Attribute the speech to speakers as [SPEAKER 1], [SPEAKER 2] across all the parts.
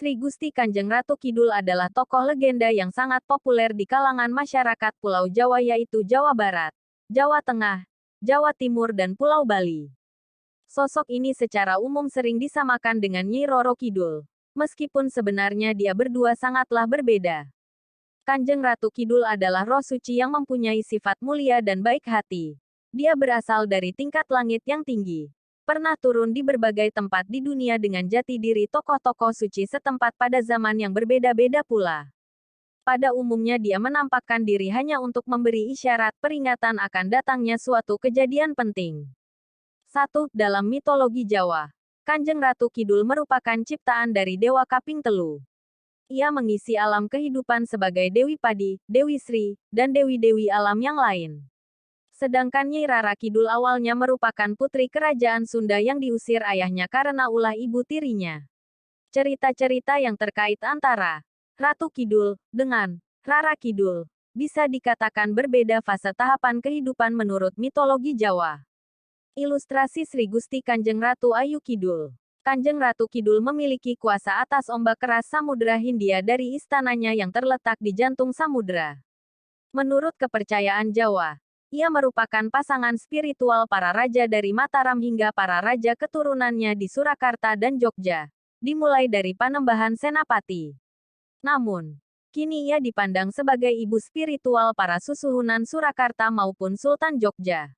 [SPEAKER 1] Sri Gusti Kanjeng Ratu Kidul adalah tokoh legenda yang sangat populer di kalangan masyarakat Pulau Jawa yaitu Jawa Barat, Jawa Tengah, Jawa Timur dan Pulau Bali. Sosok ini secara umum sering disamakan dengan Nyi Roro Kidul, meskipun sebenarnya dia berdua sangatlah berbeda. Kanjeng Ratu Kidul adalah roh suci yang mempunyai sifat mulia dan baik hati. Dia berasal dari tingkat langit yang tinggi. Pernah turun di berbagai tempat di dunia dengan jati diri tokoh-tokoh suci setempat pada zaman yang berbeda-beda pula. Pada umumnya dia menampakkan diri hanya untuk memberi isyarat peringatan akan datangnya suatu kejadian penting. 1. Dalam mitologi Jawa, Kanjeng Ratu Kidul merupakan ciptaan dari Dewa Kaping Telu. Ia mengisi alam kehidupan sebagai Dewi Padi, Dewi Sri, dan Dewi-Dewi alam yang lain. Sedangkan Nyi Rara Kidul awalnya merupakan putri kerajaan Sunda yang diusir ayahnya karena ulah ibu tirinya. Cerita-cerita yang terkait antara Ratu Kidul dengan Rara Kidul bisa dikatakan berbeda fase tahapan kehidupan menurut mitologi Jawa. Ilustrasi Sri Gusti Kanjeng Ratu Ayu Kidul. Kanjeng Ratu Kidul memiliki kuasa atas ombak keras Samudra Hindia dari istananya yang terletak di jantung samudra. Menurut kepercayaan Jawa, ia merupakan pasangan spiritual para raja dari Mataram hingga para raja keturunannya di Surakarta dan Jogja, dimulai dari Panembahan Senapati. Namun, kini ia dipandang sebagai ibu spiritual para susuhunan Surakarta maupun Sultan Jogja.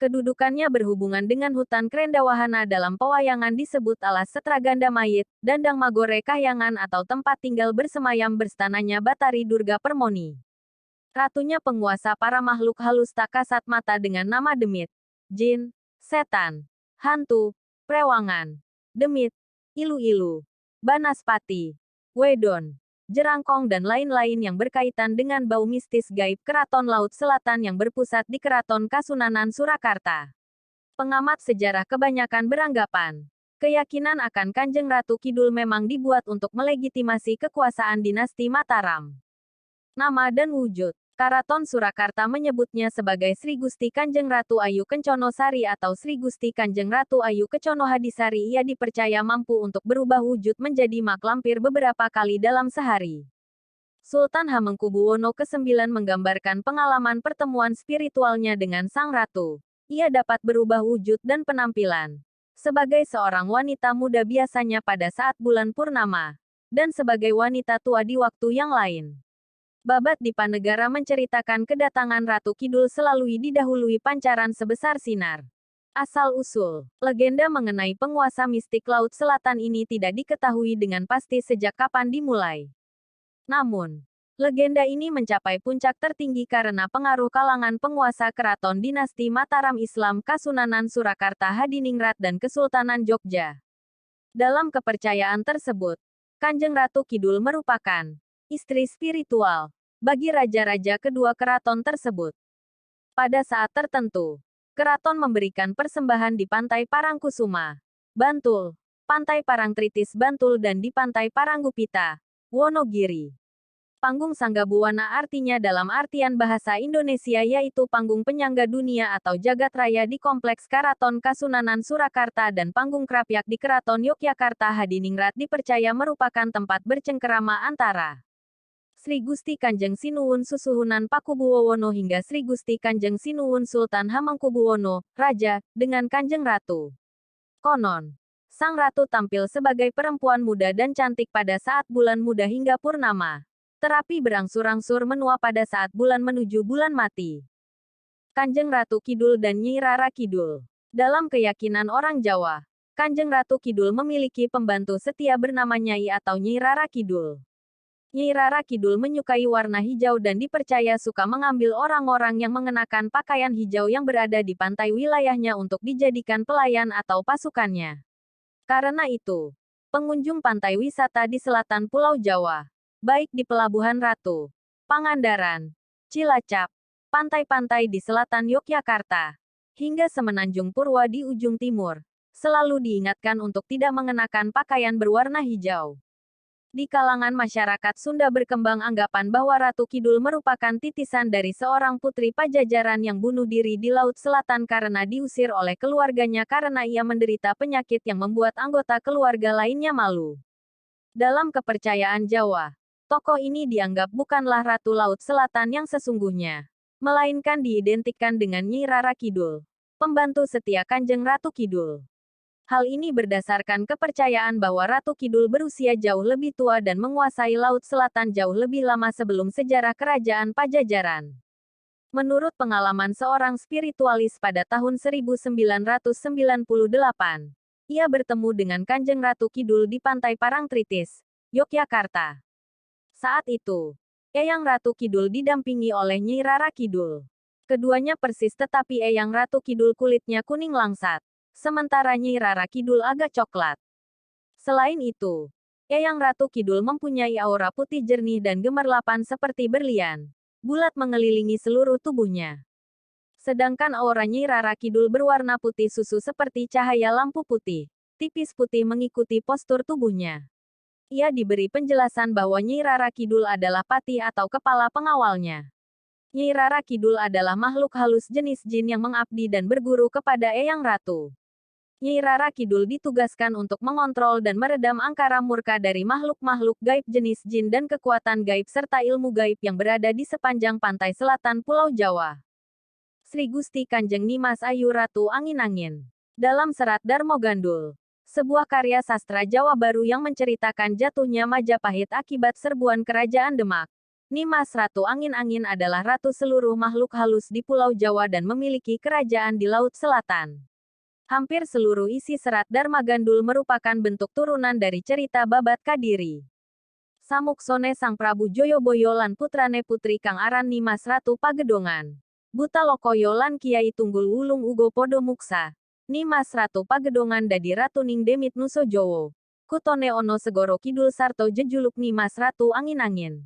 [SPEAKER 1] Kedudukannya berhubungan dengan hutan Krendawahana dalam pewayangan disebut alas Setraganda Mayit, Dandang Magore Kahyangan atau tempat tinggal bersemayam berstananya Batari Durga Permoni. Ratunya penguasa para makhluk halus tak kasat mata dengan nama demit, jin, setan, hantu, prewangan, demit, ilu-ilu, banaspati, wedon, jerangkong dan lain-lain yang berkaitan dengan bau mistis gaib Keraton Laut Selatan yang berpusat di Keraton Kasunanan Surakarta. Pengamat sejarah kebanyakan beranggapan, keyakinan akan Kanjeng Ratu Kidul memang dibuat untuk melegitimasi kekuasaan dinasti Mataram. Nama dan wujud. Karaton Surakarta menyebutnya sebagai Sri Gusti Kanjeng Ratu Ayu Kencono Sari atau Sri Gusti Kanjeng Ratu Ayu Kecono Hadisari. Ia dipercaya mampu untuk berubah wujud menjadi mak lampir beberapa kali dalam sehari. Sultan Hamengkubuwono ke-9 menggambarkan pengalaman pertemuan spiritualnya dengan Sang Ratu. Ia dapat berubah wujud dan penampilan sebagai seorang wanita muda biasanya pada saat bulan purnama, dan sebagai wanita tua di waktu yang lain. Babat Dipanegara menceritakan kedatangan Ratu Kidul selalu didahului pancaran sebesar sinar. Asal-usul legenda mengenai penguasa mistik Laut Selatan ini tidak diketahui dengan pasti sejak kapan dimulai. Namun, legenda ini mencapai puncak tertinggi karena pengaruh kalangan penguasa keraton dinasti Mataram Islam Kasunanan Surakarta Hadiningrat dan Kesultanan Jogja. Dalam kepercayaan tersebut, Kanjeng Ratu Kidul merupakan istri spiritual bagi raja-raja kedua keraton tersebut. Pada saat tertentu, keraton memberikan persembahan di Pantai Parangkusuma, Bantul, Pantai Parangtritis Bantul dan di Pantai Paranggupita, Wonogiri. Panggung Sanggabuwana artinya dalam artian bahasa Indonesia yaitu panggung penyangga dunia atau jagat raya di Kompleks Karaton Kasunanan Surakarta dan Panggung Krapyak di Keraton Yogyakarta Hadiningrat dipercaya merupakan tempat bercengkerama antara Sri Gusti Kanjeng Sinuwun Susuhunan Pakubuwono hingga Sri Gusti Kanjeng Sinuwun Sultan Hamengkubuwono, Raja, dengan Kanjeng Ratu. Konon, Sang Ratu tampil sebagai perempuan muda dan cantik pada saat bulan muda hingga purnama. Terapi berangsur-angsur menua pada saat bulan menuju bulan mati. Kanjeng Ratu Kidul dan Nyi Rara Kidul. Dalam keyakinan orang Jawa, Kanjeng Ratu Kidul memiliki pembantu setia bernama Nyai atau Nyi Rara Kidul. Nyi Rara Kidul menyukai warna hijau dan dipercaya suka mengambil orang-orang yang mengenakan pakaian hijau yang berada di pantai wilayahnya untuk dijadikan pelayan atau pasukannya. Karena itu, pengunjung pantai wisata di selatan Pulau Jawa, baik di Pelabuhan Ratu, Pangandaran, Cilacap, pantai-pantai di selatan Yogyakarta, hingga Semenanjung Purwa di ujung timur, selalu diingatkan untuk tidak mengenakan pakaian berwarna hijau. Di kalangan masyarakat Sunda berkembang anggapan bahwa Ratu Kidul merupakan titisan dari seorang putri Pajajaran yang bunuh diri di Laut Selatan karena diusir oleh keluarganya karena ia menderita penyakit yang membuat anggota keluarga lainnya malu. Dalam kepercayaan Jawa, tokoh ini dianggap bukanlah Ratu Laut Selatan yang sesungguhnya, melainkan diidentikan dengan Nyi Rara Kidul, pembantu setia Kanjeng Ratu Kidul. Hal ini berdasarkan kepercayaan bahwa Ratu Kidul berusia jauh lebih tua dan menguasai Laut Selatan jauh lebih lama sebelum sejarah kerajaan Pajajaran. Menurut pengalaman seorang spiritualis pada tahun 1998, ia bertemu dengan Kanjeng Ratu Kidul di Pantai Parangtritis, Yogyakarta. Saat itu, Eyang Ratu Kidul didampingi oleh Nyi Rara Kidul. Keduanya persis tetapi Eyang Ratu Kidul kulitnya kuning langsat, sementara Nyi Rara Kidul agak coklat. Selain itu, Eyang Ratu Kidul mempunyai aura putih jernih dan gemerlapan seperti berlian, bulat mengelilingi seluruh tubuhnya. Sedangkan aura Nyi Rara Kidul berwarna putih susu seperti cahaya lampu putih, tipis putih mengikuti postur tubuhnya. Ia diberi penjelasan bahwa Nyi Rara Kidul adalah patih atau kepala pengawalnya. Nyi Rara Kidul adalah makhluk halus jenis jin yang mengabdi dan berguru kepada Eyang Ratu. Nyi Rara Kidul ditugaskan untuk mengontrol dan meredam angkara murka dari makhluk-makhluk gaib jenis jin dan kekuatan gaib serta ilmu gaib yang berada di sepanjang pantai selatan Pulau Jawa. Sri Gusti Kanjeng Nimas Ayu Ratu Angin-Angin. Dalam serat Darmo Gandul, sebuah karya sastra Jawa baru yang menceritakan jatuhnya Majapahit akibat serbuan kerajaan Demak. Nimas Ratu Angin-Angin adalah ratu seluruh makhluk halus di Pulau Jawa dan memiliki kerajaan di Laut Selatan. Hampir seluruh isi serat Dharma Gandul merupakan bentuk turunan dari cerita Babat Kadiri. Samuksone Sang Prabu Joyoboyo lan putrane putri kang aran Nimas Ratu Pagedongan. Buta Lokoyo lan Kiai Tunggul Wulung Ugo Podo Muksa. Nimas Ratu Pagedongan dadi Ratuning Demit Nuso Jowo. Kutone ono Segoro Kidul sarto jejuluk Nimas Ratu Angin-Angin.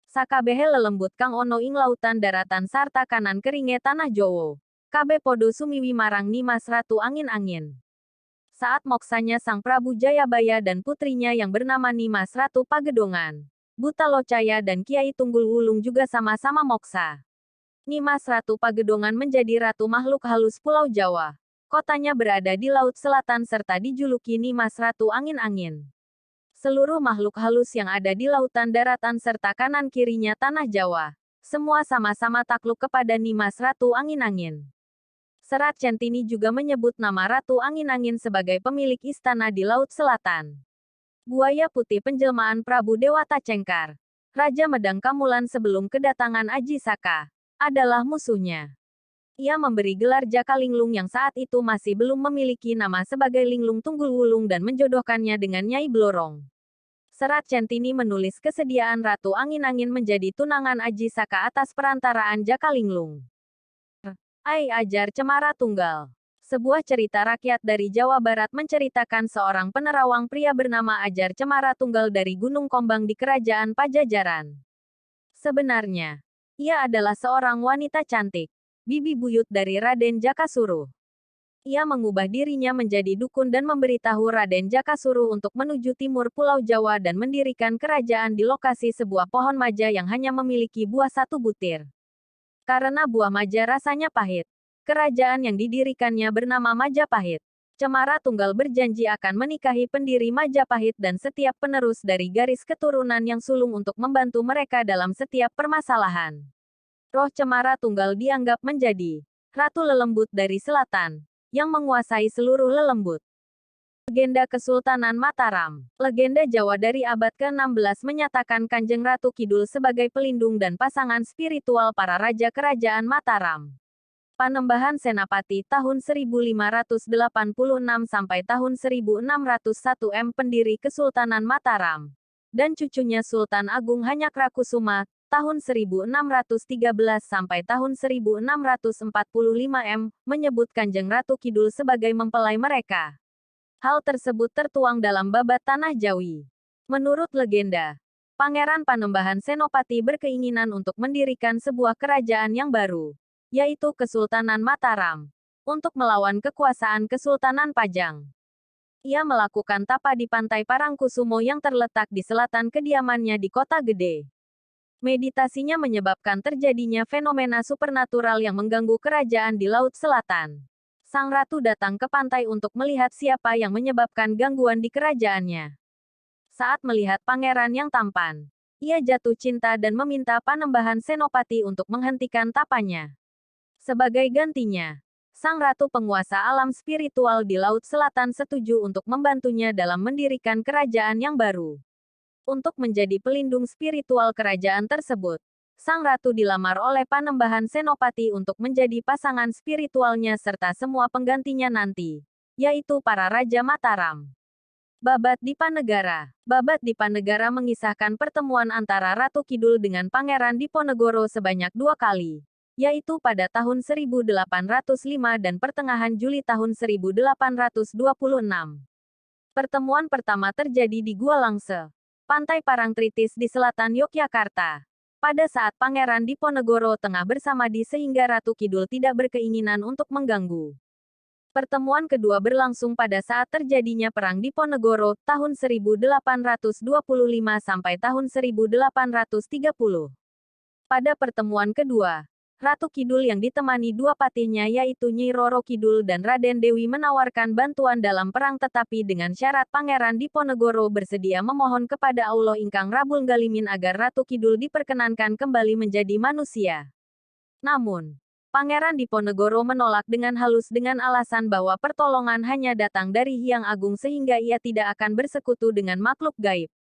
[SPEAKER 1] Sakabehe lelembut kang ono ing lautan daratan sarta kanan keringe tanah Jowo. Kabe podo sumiwi marang Nimas Ratu Angin-Angin. Saat moksanya Sang Prabu Jayabaya dan putrinya yang bernama Nimas Ratu Pagedongan, Buta Locaya dan Kiai Tunggul Wulung juga sama-sama moksa. Nimas Ratu Pagedongan menjadi ratu makhluk halus Pulau Jawa. Kotanya berada di Laut Selatan serta dijuluki Nimas Ratu Angin-Angin. Seluruh makhluk halus yang ada di lautan daratan serta kanan kirinya tanah Jawa, semua sama-sama takluk kepada Nimas Ratu Angin-Angin. Serat Centini juga menyebut nama Ratu Angin-Angin sebagai pemilik istana di Laut Selatan. Buaya Putih penjelmaan Prabu Dewata Cengkar, Raja Medang Kamulan sebelum kedatangan Aji Saka, adalah musuhnya. Ia memberi gelar Jaka Linglung yang saat itu masih belum memiliki nama sebagai Linglung Tunggul Wulung dan menjodohkannya dengan Nyai Blorong. Serat Centini menulis kesediaan Ratu Angin-Angin menjadi tunangan Aji Saka atas perantaraan Jaka Linglung. Ai Ajar Cemara Tunggal. Sebuah cerita rakyat dari Jawa Barat menceritakan seorang penerawang pria bernama Ajar Cemara Tunggal dari Gunung Kombang di Kerajaan Pajajaran. Sebenarnya, ia adalah seorang wanita cantik, bibi buyut dari Raden Jakasuruh. Ia mengubah dirinya menjadi dukun dan memberitahu Raden Jakasuruh untuk menuju timur Pulau Jawa dan mendirikan kerajaan di lokasi sebuah pohon maja yang hanya memiliki buah satu butir. Karena buah maja rasanya pahit, kerajaan yang didirikannya bernama Majapahit. Cemara Tunggal berjanji akan menikahi pendiri Majapahit dan setiap penerus dari garis keturunan yang sulung untuk membantu mereka dalam setiap permasalahan. Roh Cemara Tunggal dianggap menjadi Ratu Lelembut dari Selatan, yang menguasai seluruh lelembut. Legenda Kesultanan Mataram. Legenda Jawa dari abad ke-16 menyatakan Kanjeng Ratu Kidul sebagai pelindung dan pasangan spiritual para raja kerajaan Mataram. Panembahan Senapati tahun 1586 sampai tahun 1601 pendiri Kesultanan Mataram. Dan cucunya Sultan Agung Hanyakrakusuma, tahun 1613 sampai tahun 1645 menyebut Kanjeng Ratu Kidul sebagai mempelai mereka. Hal tersebut tertuang dalam Babat Tanah Jawi. Menurut legenda, Pangeran Panembahan Senopati berkeinginan untuk mendirikan sebuah kerajaan yang baru, yaitu Kesultanan Mataram, untuk melawan kekuasaan Kesultanan Pajang. Ia melakukan tapa di pantai Parangkusumo yang terletak di selatan kediamannya di Kota Gede. Meditasinya menyebabkan terjadinya fenomena supernatural yang mengganggu kerajaan di Laut Selatan. Sang Ratu datang ke pantai untuk melihat siapa yang menyebabkan gangguan di kerajaannya. Saat melihat pangeran yang tampan, ia jatuh cinta dan meminta Panembahan Senopati untuk menghentikan tapanya. Sebagai gantinya, sang ratu penguasa alam spiritual di Laut Selatan setuju untuk membantunya dalam mendirikan kerajaan yang baru. Untuk menjadi pelindung spiritual kerajaan tersebut, sang ratu dilamar oleh Panembahan Senopati untuk menjadi pasangan spiritualnya serta semua penggantinya nanti, yaitu para Raja Mataram. Babat Dipanegara. Babat Dipanegara mengisahkan pertemuan antara Ratu Kidul dengan Pangeran Diponegoro sebanyak 2 kali, yaitu pada tahun 1805 dan pertengahan Juli tahun 1826. Pertemuan pertama terjadi di Gua Langse, Pantai Parangtritis di selatan Yogyakarta. Pada saat Pangeran Diponegoro tengah bersamadi sehingga Ratu Kidul tidak berkeinginan untuk mengganggu. Pertemuan kedua berlangsung pada saat terjadinya Perang Diponegoro, tahun 1825 sampai tahun 1830. Pada pertemuan kedua, Ratu Kidul yang ditemani dua patihnya yaitu Nyi Roro Kidul dan Raden Dewi menawarkan bantuan dalam perang tetapi dengan syarat Pangeran Diponegoro bersedia memohon kepada Allah Ingkang Rabul Galimin agar Ratu Kidul diperkenankan kembali menjadi manusia. Namun, Pangeran Diponegoro menolak dengan halus dengan alasan bahwa pertolongan hanya datang dari Hyang Agung sehingga ia tidak akan bersekutu dengan makhluk gaib.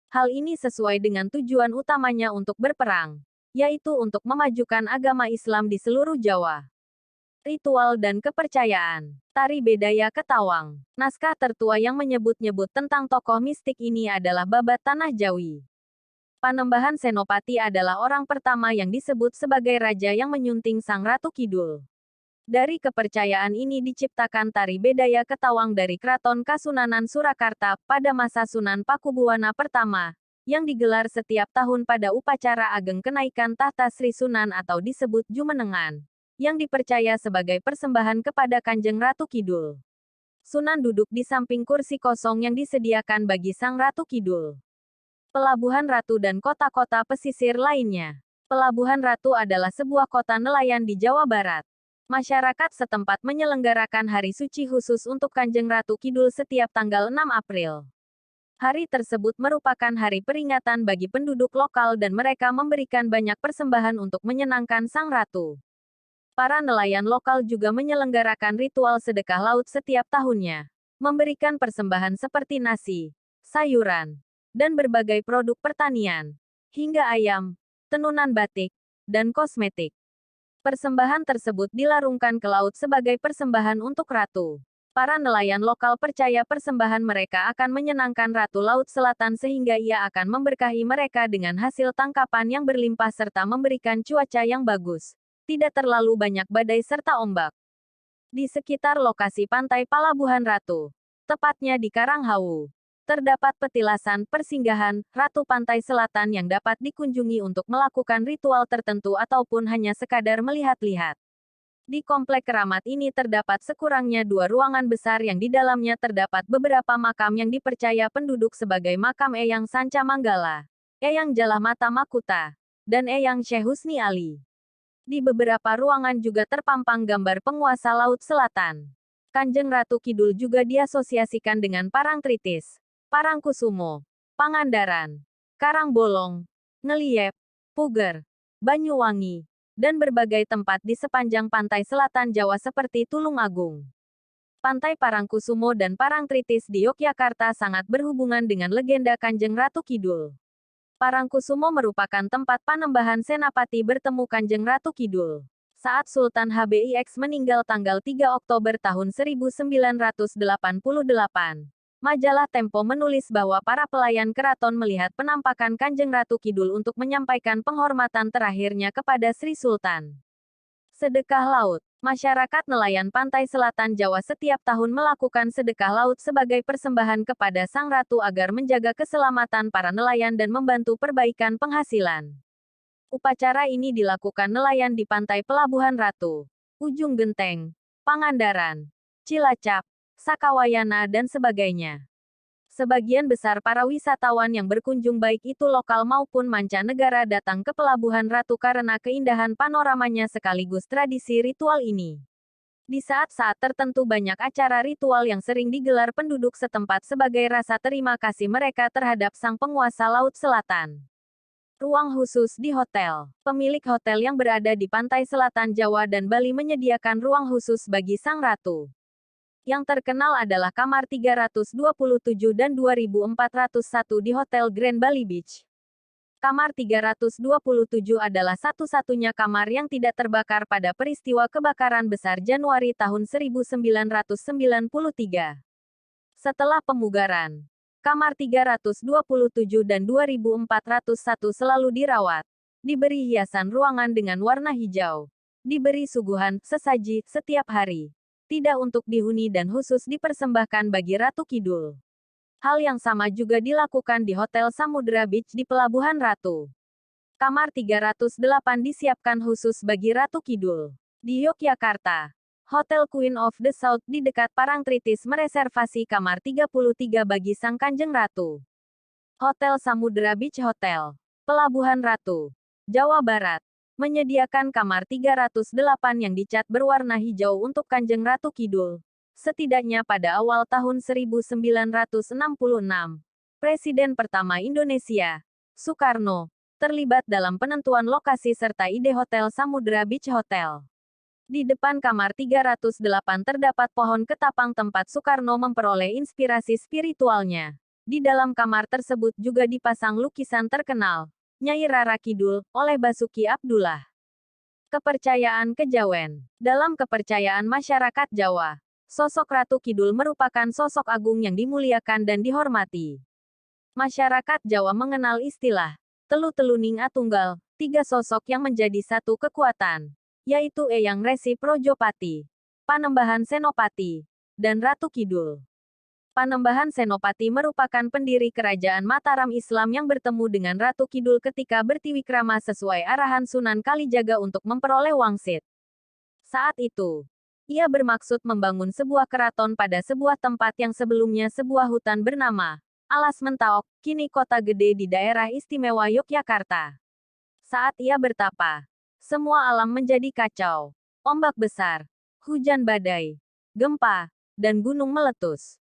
[SPEAKER 1] Hal ini sesuai dengan tujuan utamanya untuk berperang, yaitu untuk memajukan agama Islam di seluruh Jawa. Ritual dan kepercayaan. Tari Bedaya Ketawang. Naskah tertua yang menyebut-nyebut tentang tokoh mistik ini adalah Babat Tanah Jawi. Panembahan Senopati adalah orang pertama yang disebut sebagai raja yang menyunting Sang Ratu Kidul. Dari kepercayaan ini diciptakan tari Bedaya Ketawang dari Kraton Kasunanan Surakarta pada masa Sunan Pakubuwana pertama, yang digelar setiap tahun pada upacara ageng kenaikan tahta Sri Sunan atau disebut Jumenengan, yang dipercaya sebagai persembahan kepada Kanjeng Ratu Kidul. Sunan duduk di samping kursi kosong yang disediakan bagi Sang Ratu Kidul. Pelabuhan Ratu dan kota-kota pesisir lainnya. Pelabuhan Ratu adalah sebuah kota nelayan di Jawa Barat. Masyarakat setempat menyelenggarakan hari suci khusus untuk Kanjeng Ratu Kidul setiap tanggal 6 April. Hari tersebut merupakan hari peringatan bagi penduduk lokal dan mereka memberikan banyak persembahan untuk menyenangkan Sang Ratu. Para nelayan lokal juga menyelenggarakan ritual sedekah laut setiap tahunnya, memberikan persembahan seperti nasi, sayuran, dan berbagai produk pertanian, hingga ayam, tenunan batik, dan kosmetik. Persembahan tersebut dilarungkan ke laut sebagai persembahan untuk Ratu. Para nelayan lokal percaya persembahan mereka akan menyenangkan Ratu Laut Selatan sehingga ia akan memberkahi mereka dengan hasil tangkapan yang berlimpah serta memberikan cuaca yang bagus. Tidak terlalu banyak badai serta ombak. Di sekitar lokasi pantai Palabuhan Ratu, tepatnya di Karanghawu, terdapat petilasan persinggahan Ratu Pantai Selatan yang dapat dikunjungi untuk melakukan ritual tertentu ataupun hanya sekadar melihat-lihat. Di komplek keramat ini terdapat sekurangnya 2 ruangan besar yang di dalamnya terdapat beberapa makam yang dipercaya penduduk sebagai makam Eyang Sanca Manggala, Eyang Jalamata Makuta, dan Eyang Syekh Husni Ali. Di beberapa ruangan juga terpampang gambar penguasa Laut Selatan. Kanjeng Ratu Kidul juga diasosiasikan dengan Parangtritis, Parangkusumo, Pangandaran, Karangbolong, Ngeliep, Puger, Banyuwangi, dan berbagai tempat di sepanjang pantai selatan Jawa seperti Tulungagung. Pantai Parangkusumo dan Parangtritis di Yogyakarta sangat berhubungan dengan legenda Kanjeng Ratu Kidul. Parangkusumo merupakan tempat Panembahan Senapati bertemu Kanjeng Ratu Kidul. Saat Sultan HBIX meninggal tanggal 3 Oktober tahun 1988. Majalah Tempo menulis bahwa para pelayan keraton melihat penampakan Kanjeng Ratu Kidul untuk menyampaikan penghormatan terakhirnya kepada Sri Sultan. Sedekah laut. Masyarakat nelayan pantai selatan Jawa setiap tahun melakukan sedekah laut sebagai persembahan kepada Sang Ratu agar menjaga keselamatan para nelayan dan membantu perbaikan penghasilan. Upacara ini dilakukan nelayan di pantai Pelabuhan Ratu, Ujung Genteng, Pangandaran, Cilacap, Sakawayana dan sebagainya. Sebagian besar para wisatawan yang berkunjung baik itu lokal maupun mancanegara datang ke Pelabuhan Ratu karena keindahan panoramanya sekaligus tradisi ritual ini. Di saat-saat tertentu banyak acara ritual yang sering digelar penduduk setempat sebagai rasa terima kasih mereka terhadap sang penguasa Laut Selatan. Ruang khusus di hotel. Pemilik hotel yang berada di pantai selatan Jawa dan Bali menyediakan ruang khusus bagi sang ratu. Yang terkenal adalah kamar 327 dan 2401 di Hotel Grand Bali Beach. Kamar 327 adalah satu-satunya kamar yang tidak terbakar pada peristiwa kebakaran besar Januari tahun 1993. Setelah pemugaran, kamar 327 dan 2401 selalu dirawat, diberi hiasan ruangan dengan warna hijau, diberi suguhan sesaji setiap hari, tidak untuk dihuni dan khusus dipersembahkan bagi Ratu Kidul. Hal yang sama juga dilakukan di Hotel Samudra Beach di Pelabuhan Ratu. Kamar 308 disiapkan khusus bagi Ratu Kidul. Di Yogyakarta, Hotel Queen of the South di dekat Parangtritis mereservasi kamar 33 bagi Sang Kanjeng Ratu. Hotel Samudra Beach Hotel, Pelabuhan Ratu, Jawa Barat, menyediakan kamar 308 yang dicat berwarna hijau untuk Kanjeng Ratu Kidul. Setidaknya pada awal tahun 1966, Presiden pertama Indonesia, Soekarno, terlibat dalam penentuan lokasi serta ide Hotel Samudra Beach Hotel. Di depan kamar 308 terdapat pohon ketapang tempat Soekarno memperoleh inspirasi spiritualnya. Di dalam kamar tersebut juga dipasang lukisan terkenal, Nyai Rara Kidul, oleh Basuki Abdullah. Kepercayaan kejawen. Dalam kepercayaan masyarakat Jawa, sosok Ratu Kidul merupakan sosok agung yang dimuliakan dan dihormati. Masyarakat Jawa mengenal istilah telu-teluning atunggal, tiga sosok yang menjadi satu kekuatan, yaitu Eyang Resi Projopati, Panembahan Senopati, dan Ratu Kidul. Panembahan Senopati merupakan pendiri kerajaan Mataram Islam yang bertemu dengan Ratu Kidul ketika bertiwikrama sesuai arahan Sunan Kalijaga untuk memperoleh wangsit. Saat itu, ia bermaksud membangun sebuah keraton pada sebuah tempat yang sebelumnya sebuah hutan bernama Alas Mentaok, kini kota gede di daerah istimewa Yogyakarta. Saat ia bertapa, semua alam menjadi kacau. Ombak besar, hujan badai, gempa, dan gunung meletus.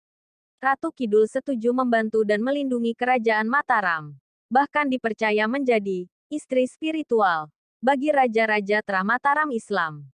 [SPEAKER 1] Ratu Kidul setuju membantu dan melindungi kerajaan Mataram. Bahkan dipercaya menjadi istri spiritual bagi raja-raja Mataram Islam.